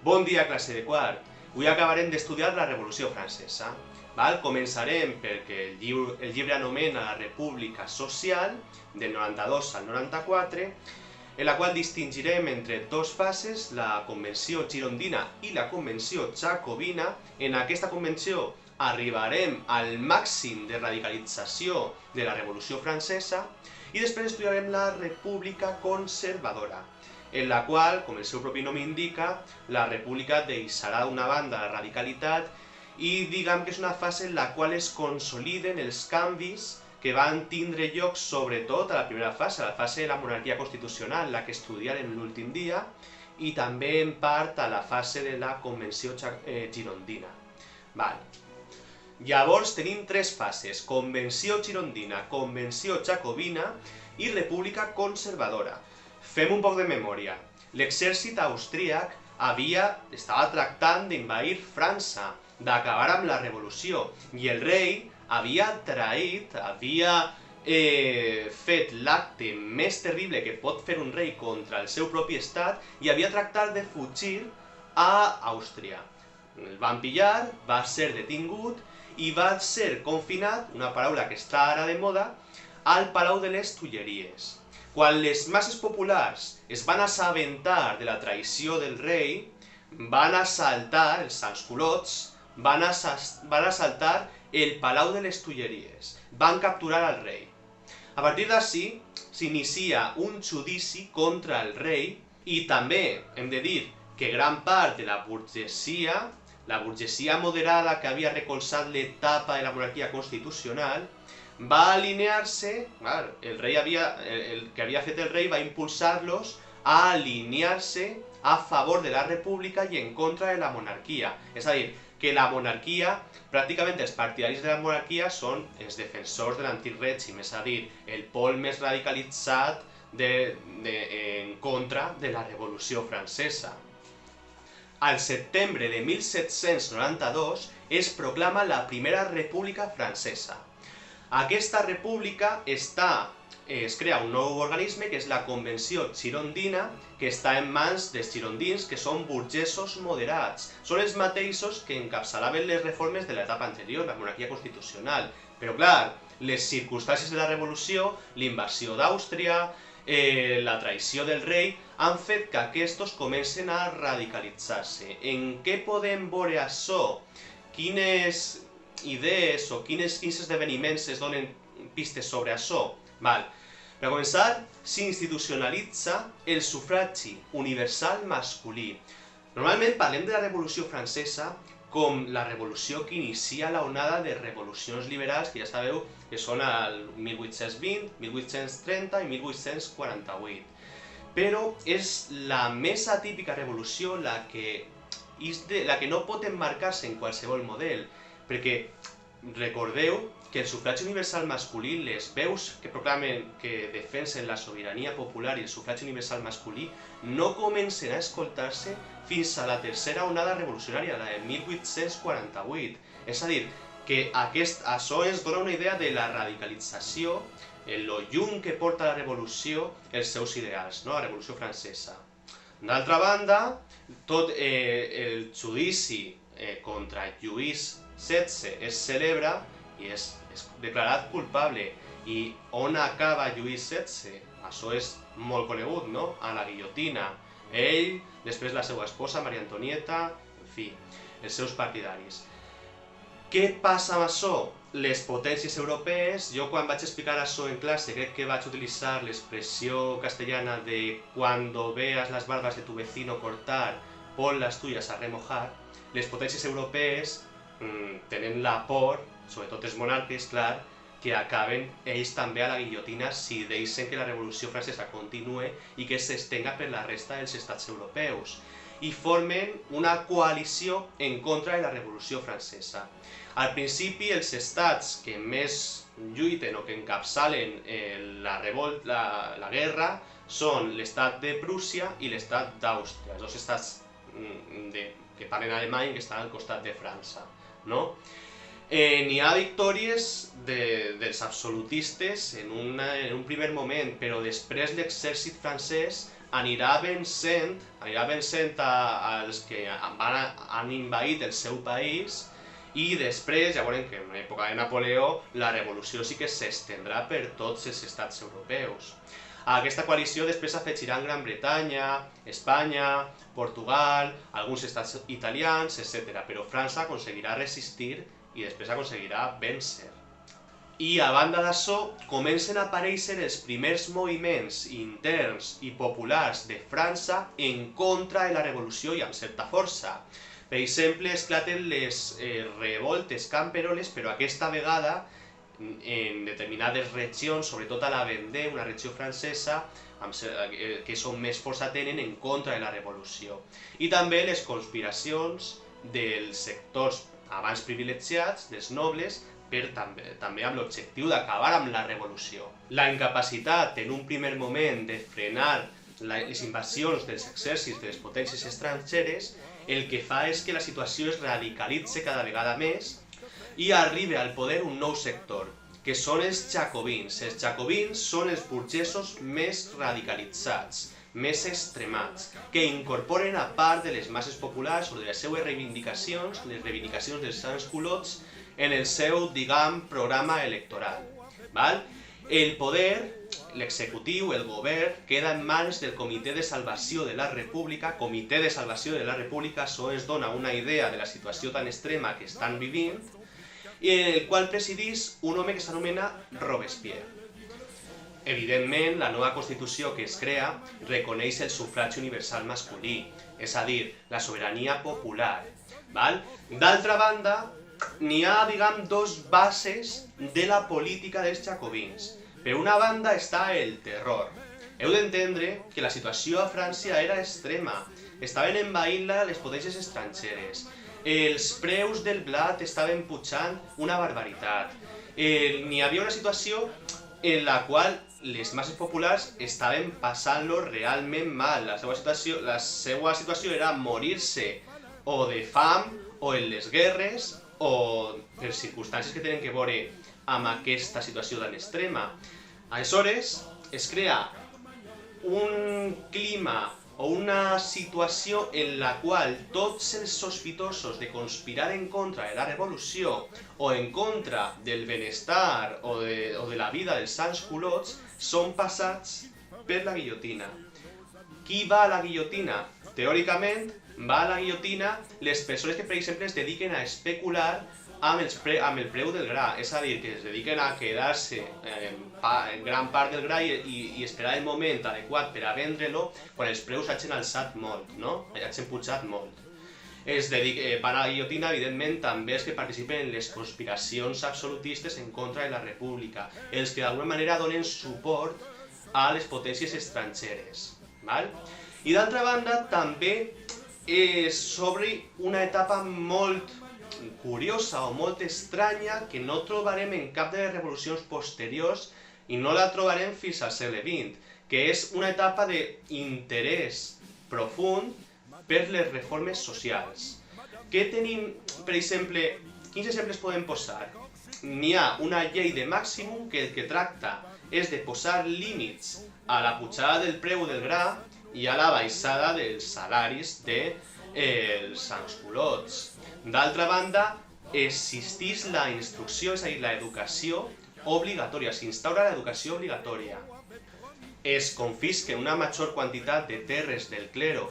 Bon dia, classe de quart. Avui acabarem d'estudiar la Revolució Francesa. Començarem perquè el llibre anomena la República Social, del 92 al 94, en la qual distingirem entre dues fases, la Convenció Girondina i la Convenció Jacobina. En aquesta convenció arribarem al màxim de radicalització de la Revolució Francesa i després estudiarem la República Conservadora, en la qual, com el seu propi nom indica, la república deixarà d'una banda la radicalitat i diguem que és una fase en la qual es consoliden els canvis que van tindre lloc sobretot a la primera fase, la fase de la monarquia constitucional, la que estudiarem l'últim dia, i també en part a la fase de la convenció girondina. Llavors tenim tres fases: convenció girondina, convenció jacobina i república conservadora. Fem un poc de memòria. L'exèrcit austríac estava tractant d'invair França, d'acabar amb la revolució, i el rei havia traït, havia fet l'acte més terrible que pot fer un rei contra el seu propi estat i havia tractat de fugir a Àustria. El van pillar, va ser detingut i va ser confinat, una paraula que està ara de moda, al Palau de les Tulleries. Quan les masses populars es van assabentar de la traïció del rei, van assaltar, els sansculots, van assaltar el Palau de les Tulleries, van capturar al rei. A partir d'ací s'inicia un judici contra el rei i també hem de dir que gran part de la burgesia moderada que havia recolzat l'etapa de la monarquia constitucional, va alinear-se, el que havia fet el rei va impulsar-los a alinear-se a favor de la república i en contra de la monarquia. És a dir, que la monarquia, pràcticament els partidaris de la monarquia són els defensors de l'antic règim, és a dir, el pol més radicalitzat en contra de la Revolució Francesa. Al setembre de 1792 es proclama la Primera República Francesa. Aquesta república es crea un nou organisme que és la Convenció Girondina, que està en mans dels girondins, que són burgesos moderats. Són els mateixos que encapçalaven les reformes de l'etapa anterior, la monarquia constitucional. Però clar, les circumstàncies de la revolució, l'invasió d'Àustria, la traïció del rei, han fet que aquests comencen a radicalitzar-se. En què podem veure això? Quines idees o quins esdeveniments es donen pistes sobre això? Per començar, s'institucionalitza el sufragi universal masculí. Normalment parlem de la Revolució Francesa com la revolució que inicia la onada de revolucions liberals, que ja sabeu que són el 1820, 1830 i 1848. Però és la més atípica revolució la que no pot emmarcar-se en qualsevol model, perquè recordeu que el sufragi universal masculí, les veus que proclamen que defensen la sobirania popular i el sufragi universal masculí, no comencen a escoltar-se fins a la tercera onada revolucionària, la de 1848. És a dir, que això ens dona una idea de la radicalització, en lo lluny que porta la revolució els seus ideals, la Revolució Francesa. D'altra banda, tot el judici contra Lluís XVI es celebra i és declarat culpable. I on acaba Lluís XVI? Això és molt conegut, no? A la guillotina. Ell, després la seva esposa, Maria Antonieta, en fi, els seus partidaris. Què passa amb això? Les potències europees, jo quan vaig explicar això en classe crec que vaig utilitzar l'expressió castellana de cuando veas las barbas de tu vecino cortar, pon las tuyas a remojar. Les potències europees tenen la por, sobretot els monarques, clar, que acaben ells també a la guillotina si deixen que la Revolució Francesa continue i que s'estenga per la resta dels estats europeus. I formen una coalició en contra de la Revolució Francesa. Al principi, els estats que més lluiten o que encapçalen la guerra són l'estat de Prússia i l'estat d'Àustria, els dos estats que parlen alemany que estan al costat de França. N'hi ha victòries dels absolutistes en un primer moment, però després l'exèrcit francès anirà vencent als que han invaït el seu país, i després, ja veurem que en l'època de Napoleó la revolució sí que s'estendrà per tots els estats europeus. A aquesta coalició després afegiran Gran Bretanya, Espanya, Portugal, alguns estats italians, etc. Però França aconseguirà resistir i després aconseguirà vèncer. I a banda d'això, comencen a aparèixer els primers moviments interns i populars de França en contra de la revolució i amb certa força. Per exemple, esclaten les revoltes camperoles, però aquesta vegada en determinades regions, sobretot a la Vendée, una regió francesa, que són més força tenen en contra de la revolució. I també les conspiracions dels sectors abans privilegiats, dels nobles, també amb l'objectiu d'acabar amb la revolució. La incapacitat en un primer moment de frenar les invasions dels exèrcits de les potències estrangeres el que fa és que la situació es radicalitzi cada vegada més i arribi al poder un nou sector, que són els jacobins. Els jacobins són els burgesos més radicalitzats, més extremats, que incorporen a part de les masses populars o de les seues reivindicacions, les reivindicacions dels sans-culottes, en el seu, diguem, programa electoral. El poder, l'executiu, el govern, queda en mans del Comitè de Salvació de la República. Comitè de Salvació de la República, això ens dona una idea de la situació tan extrema que estan vivint, i en el qual presidís un home que s'anomena Robespierre. Evidentment, la nova Constitució que es crea reconeix el sufragi universal masculí, és a dir, la sobirania popular. D'altra banda, n'hi ha, diguem, dos bases de la política dels jacobins. Per una banda està el terror. Heu d'entendre que la situació a França era extrema. Estaven envaint-la les potències estrangeres. Els preus del blat estaven pujant una barbaritat. N'hi havia una situació en la qual les masses populars estaven passant-lo realment mal. La seva situació era morir-se o de fam o en les guerres o per circumstàncies que tenen que veure amb aquesta situació tan extrema. Aleshores, es crea un clima o una situació en la qual tots els sospitosos de conspirar en contra de la revolució o en contra del benestar o de la vida dels sans-culottes són passats per la guillotina. Qui va a la guillotina? Teòricament, va a la guillotina les persones que, per exemple, es dediquen a especular amb el preu del gra, és a dir, que es dediquen a quedar-se en gran part del gra i esperar el moment adequat per a vendre-lo quan els preus hagin alçat molt, hagin pujat molt. Van a la guillotina, evidentment, també els que participen en les conspiracions absolutistes en contra de la república, els que d'alguna manera donen suport a les potències estrangeres. I d'altra banda, també s'obre una etapa molt curiosa o molt estranya que no trobarem en cap de les revolucions posteriors i no la trobarem fins al segle XX, que és una etapa d'interès profund per les reformes socials. Què tenim, per exemple, quins exemples podem posar? N'hi ha una llei de màximum que el que tracta és de posar límits a la pujada del preu del gra i a la baixada dels salaris dels sans-culottes. D'altra banda, existeix la instrucció, és a dir, l'educació obligatòria, s'instaura l'educació obligatòria. Es confisquen una major quantitat de terres del clero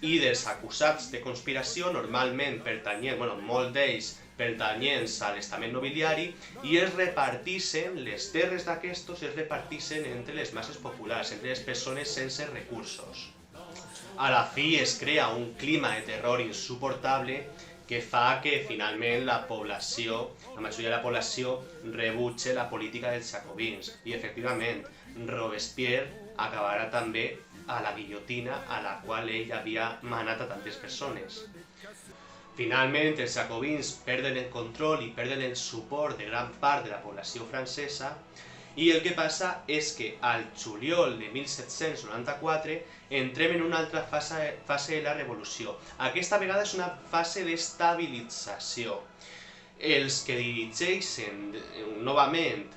i dels acusats de conspiració, normalment molts d'ells pertanyents a l'estament nobiliari, i es repartixen, les terres d'aquestos es repartixen entre les masses populars, entre les persones sense recursos. A la fi es crea un clima de terror insuportable que fa que finalment la majoria de la població rebutge la política dels jacobins. I efectivament, Robespierre acabarà també a la guillotina a la qual ell havia manat a tantes persones. Finalment, els jacobins perden el control i perden el suport de gran part de la població francesa, i el que passa és que al juliol de 1794 entrem en una altra fase de la revolució. Aquesta vegada és una fase d'estabilització. Els que dirigeixen novament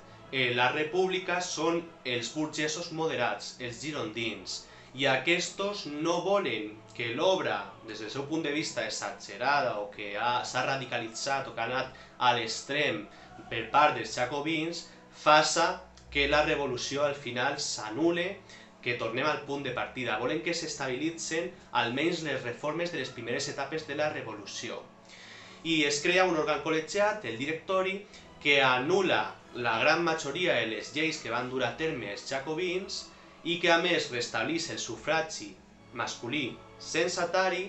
la república són els burgesos moderats, els girondins, i aquests no volen que l'obra, des del seu punt de vista exagerada o que s'ha radicalitzat o que ha anat a l'extrem per part dels jacobins, faça que la revolució al final s'anul·le, que tornem al punt de partida. Volen que s'estabilitzen almenys les reformes de les primeres etapes de la revolució. I es crea un òrgan col·legiat, el directori, que anul·la la gran majoria de les lleis que van dur a terme els jacobins i que a més restableix el sufragi masculí censatari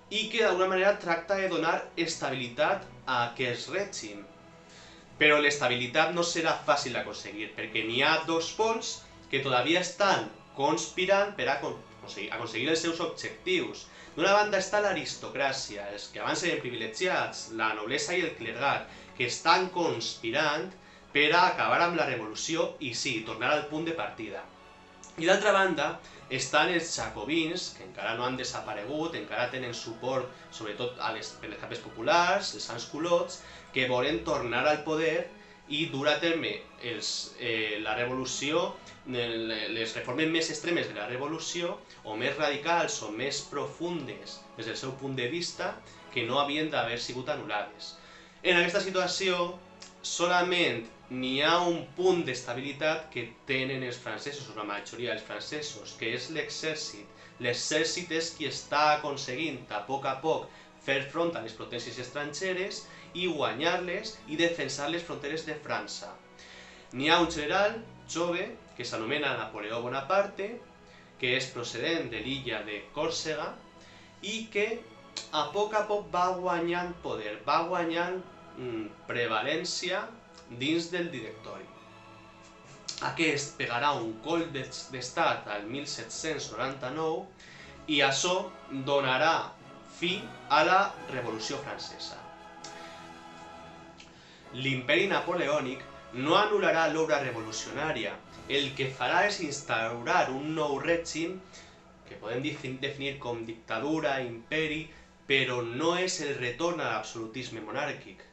i que d'alguna manera tracta de donar estabilitat a aquest règim. Però l'estabilitat no serà fàcil d'aconseguir, perquè n'hi ha dos pols que todavía estan conspirant per a aconseguir els seus objectius. D'una banda està l'aristocràcia, els que abans eren privilegiats, la noblesa i el clergat, que estan conspirant per a acabar amb la revolució i sí, tornar al punt de partida. I d'altra banda estan els jacobins, que encara no han desaparegut, encara tenen suport sobretot per les capes populars, els sans-culottes, que volen tornar al poder i dur a terme la revolució, les reformes més extremes de la revolució, o més radicals o més profundes des del seu punt de vista, que no havien d'haver sigut anul·lades. En aquesta situació, solament n'hi ha un punt d'estabilitat que tenen els francesos, o la majoria dels francesos, que és l'exèrcit. L'exèrcit és qui està aconseguint a poc fer front a les potències estrangeres i guanyar-les i defensar les fronteres de França. N'hi ha un general jove que s'anomena Napoleó Bonaparte, que és procedent de l'illa de Còrsega i que a poc va guanyant poder, va guanyant prevalència dins del directori. Aquest pegarà un colp d'estat al 1799 i això donarà fi a la Revolució Francesa. L'imperi napoleònic no anul·larà l'obra revolucionària, el que farà és instaurar un nou règim que podem definir com dictadura, imperi, però no és el retorn a l'absolutisme monàrquic,